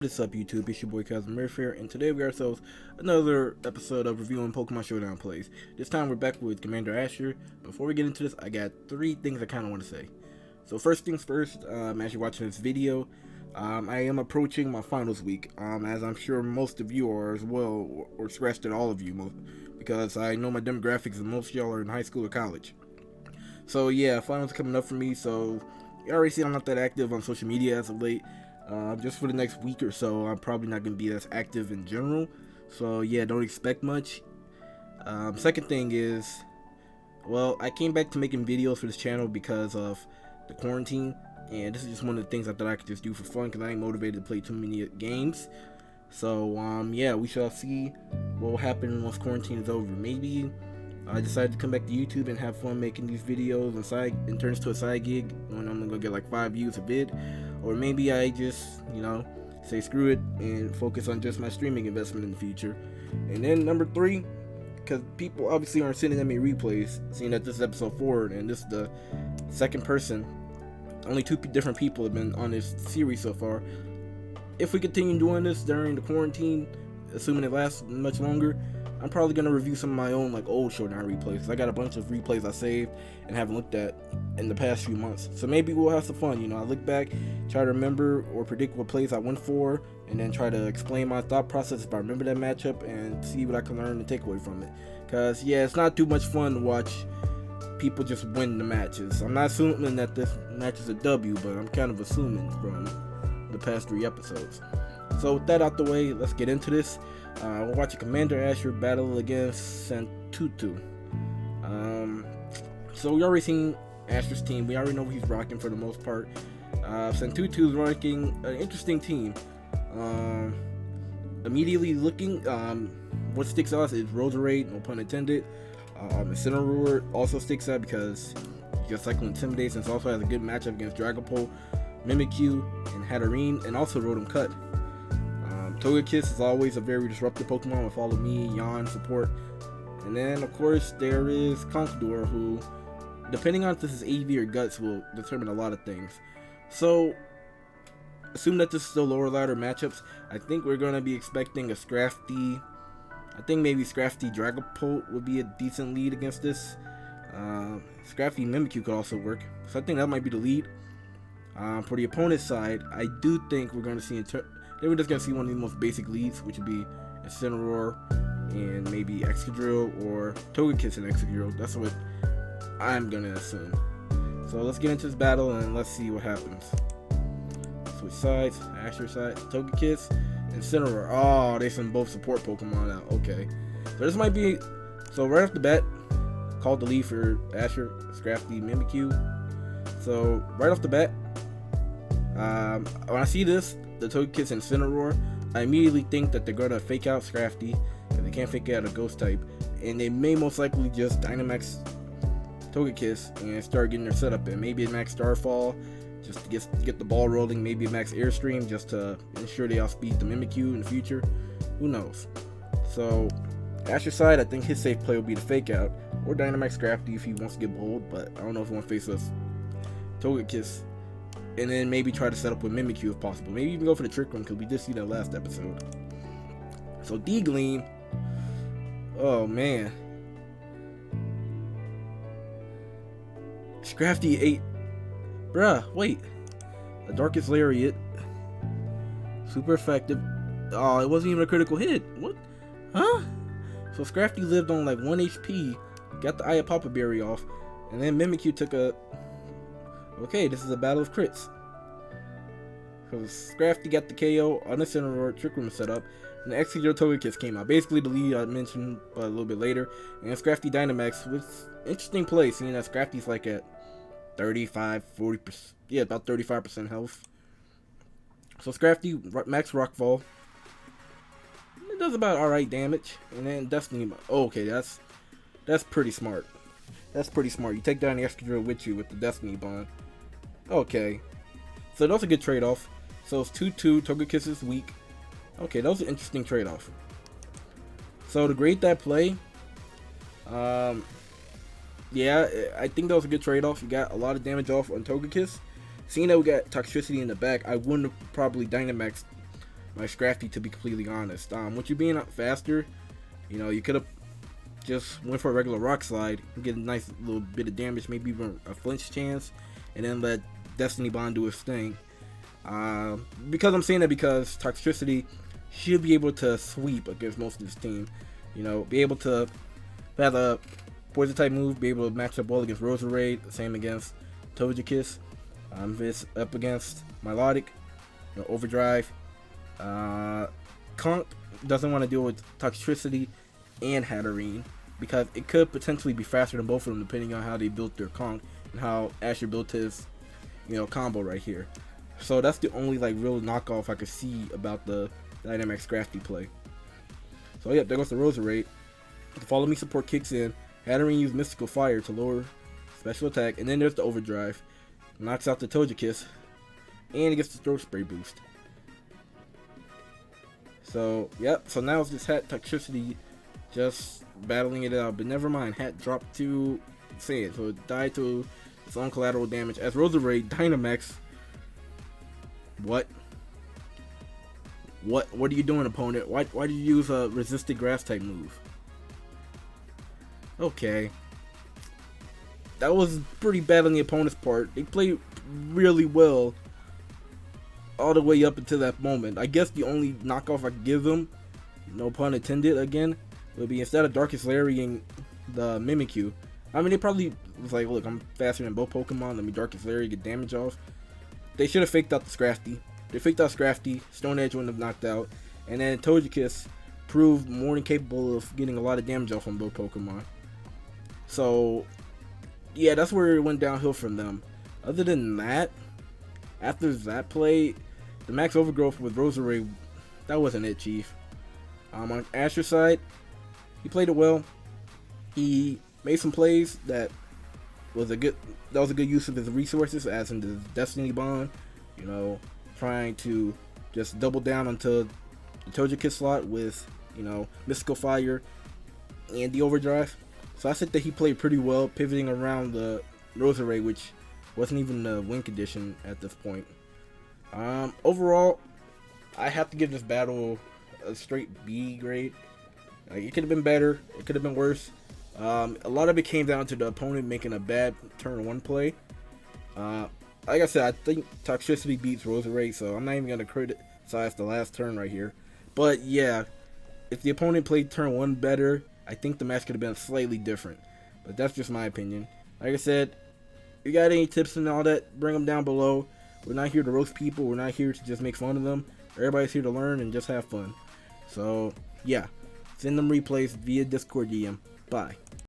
What is up, YouTube? It's your boy ChasmRift here, and today we got ourselves another episode of reviewing Pokemon Showdown plays. This time we're back with Commander Asher. Before we get into this, I got three things I kind of want to say. So first things first, as you're watching this video, I am approaching my finals week, as I'm sure most of you are as well, or scratched at all of you, because I know my demographics and most of y'all are in high school or college. So yeah, finals coming up for me, so you already see I'm not that active on social media as of late. Just for the next week or so, I'm probably not going to be as active in general. So yeah, don't expect much. Second thing is, well, I came back to making videos for this channel because of the quarantine. And this is just one of the things I thought I could just do for fun because I ain't motivated to play too many games. So yeah, we shall see what will happen once quarantine is over. Maybe I decided to come back to YouTube and have fun making these videos and turns to a side gig when I'm gonna get like 5 views a vid. Or maybe I just, say screw it and focus on just my streaming investment in the future. And then number 3, because people obviously aren't sending me replays, seeing that this is episode 4 and this is the second person. Only 2 different people have been on this series so far. If we continue doing this during the quarantine, assuming it lasts much longer, I'm probably going to review some of my own old Showdown replays. I got a bunch of replays I saved and haven't looked at in the past few months. So maybe we'll have some fun. I look back, try to remember or predict what plays I went for, and then try to explain my thought process if I remember that matchup and see what I can learn and take away from it. Because, yeah, it's not too much fun to watch people just win the matches. I'm not assuming that this match is a W, but I'm kind of assuming from the past 3 episodes. So with that out the way, let's get into this. We're watching Commander Asher battle against Santutu. So we already seen Asher's team. We already know what he's rocking for the most part. Santutu's rocking an interesting team. Immediately looking, what sticks out is Roserade, no pun intended. Incineroar also sticks out because he got Cycle Intimidate, since also has a good matchup against Dragapult, Mimikyu, and Hatterene, and also Rotom Cut. Togekiss is always a very disruptive Pokemon with all of me, Yawn support. And then, of course, there is Conkeldurr, who, depending on if this is AV or Guts, will determine a lot of things. So, assume that this is still lower ladder matchups. I think we're going to be expecting a Scrafty. I think maybe Scrafty Dragapult would be a decent lead against this. Scrafty Mimikyu could also work. So I think that might be the lead. For the opponent's side, I do think we're going to see then we're just going to see one of the most basic leads, which would be Incineroar and maybe Excadrill or Togekiss and Excadrill. That's what I'm going to assume. So let's get into this battle and let's see what happens. Switch sides, Asher side, Togekiss, Incineroar. Oh, they send both support Pokemon out. Okay. So this might be, so right off the bat, called the lead for Asher, Scrafty, Mimikyu. So right off the bat, when I see this, the Togekiss and Incineroar, I immediately think that they're going to fake out Scrafty, because they can't fake out a Ghost type, and they may most likely just Dynamax Togekiss and start getting their setup in. Maybe a Max Starfall just to get the ball rolling, maybe a Max Airstream just to ensure they outspeed the Mimikyu in the future. Who knows? So, Asher's side, I think his safe play will be the fake out, or Dynamax Scrafty if he wants to get bold, but I don't know if he wants to face us Togekiss. And then maybe try to set up with Mimikyu if possible. Maybe even go for the Trick Room, because we did see that last episode. So D-Gleam. Oh man. Scrafty 8. Bruh, wait. A Darkest Lariat. Super effective. Oh, it wasn't even a critical hit. What? Huh? So Scrafty lived on like 1 HP. Got the Eye of Papa Berry off. And then Mimikyu took a... Okay, this is a battle of crits. Because Scrafty got the KO on the Incineroar, Trick Room set up, and the Excadrill Togekiss came out. Basically the lead I mentioned a little bit later. And Scrafty Dynamax, which interesting play, seeing that Scrafty's like at 35-40%, yeah, about 35% health. So Scrafty Max Rockfall. It does about alright damage. And then Destiny, oh, okay, that's pretty smart. That's pretty smart. You take down the Excadrill with you with the Destiny Bond. Okay. So that was a good trade-off. So it's 2-2. Togekiss is weak. Okay, that was an interesting trade-off. So to grade that play, yeah, I think that was a good trade-off. You got a lot of damage off on Togekiss. Seeing that we got Toxtricity in the back, I wouldn't have probably Dynamaxed my Scrafty, to be completely honest. With you being faster, you know, you could have just went for a regular rock slide and get a nice little bit of damage, maybe even a flinch chance, and then let Destiny Bond do his thing. Because I'm saying that because Toxtricity should be able to sweep against most of this team. You know, be able to have a poison type move, be able to match up well against Roserade, the same against Togekiss. This up against Melodic, you know, Overdrive. Conk doesn't want to deal with Toxtricity and Hatterene because it could potentially be faster than both of them depending on how they built their Conk and how Asher built his, you know, combo right here. So that's the only like real knockoff I could see about the Dynamax Scrafty play. So yep, there goes the Roserade. The Follow Me support kicks in. Hatterene used Mystical Fire to lower special attack, and then there's the Overdrive. Knocks out the Togekiss, and it gets the Throat Spray boost. So yep, so now it's just Hat Toxtricity just battling it out, but never mind, Hat dropped to Sand, so it died to its own collateral damage as Roserade Dynamax. What are you doing, opponent? Why did you use a resisted grass type move? Okay, that was pretty bad on the opponent's part. They played really well all the way up until that moment. I guess the only knockoff I could give them, no pun intended again, would be instead of Darkest Larrying the Mimikyu. I mean, they probably was like, look, I'm faster than both Pokemon, let me Darkest Larry, get damage off. They should have faked out the Scrafty. They faked out Scrafty, Stone Edge wouldn't have knocked out, and then Togekiss proved more than capable of getting a lot of damage off on both Pokemon. So, yeah, that's where it went downhill from them. Other than that, after that play, the max overgrowth with Roserade, that wasn't it, Chief. On Asher's side, he played it well. He made some plays that was a good use of his resources, as in the Destiny Bond, you know, trying to just double down onto the Togekiss slot with, you know, Mystical Fire and the Overdrive. So I said that he played pretty well, pivoting around the Roserade, which wasn't even the win condition at this point. Overall, I have to give this battle a straight B grade. It could have been better, it could have been worse. A lot of it came down to the opponent making a bad turn 1 play. Like I said, I think Toxtricity beats Roserade, so I'm not even going to criticize the last turn right here. But yeah, if the opponent played turn 1 better, I think the match could have been slightly different. But that's just my opinion. Like I said, if you got any tips and all that, bring them down below. We're not here to roast people. We're not here to just make fun of them. Everybody's here to learn and just have fun. So, yeah. Send them replays via Discord DM. Bye.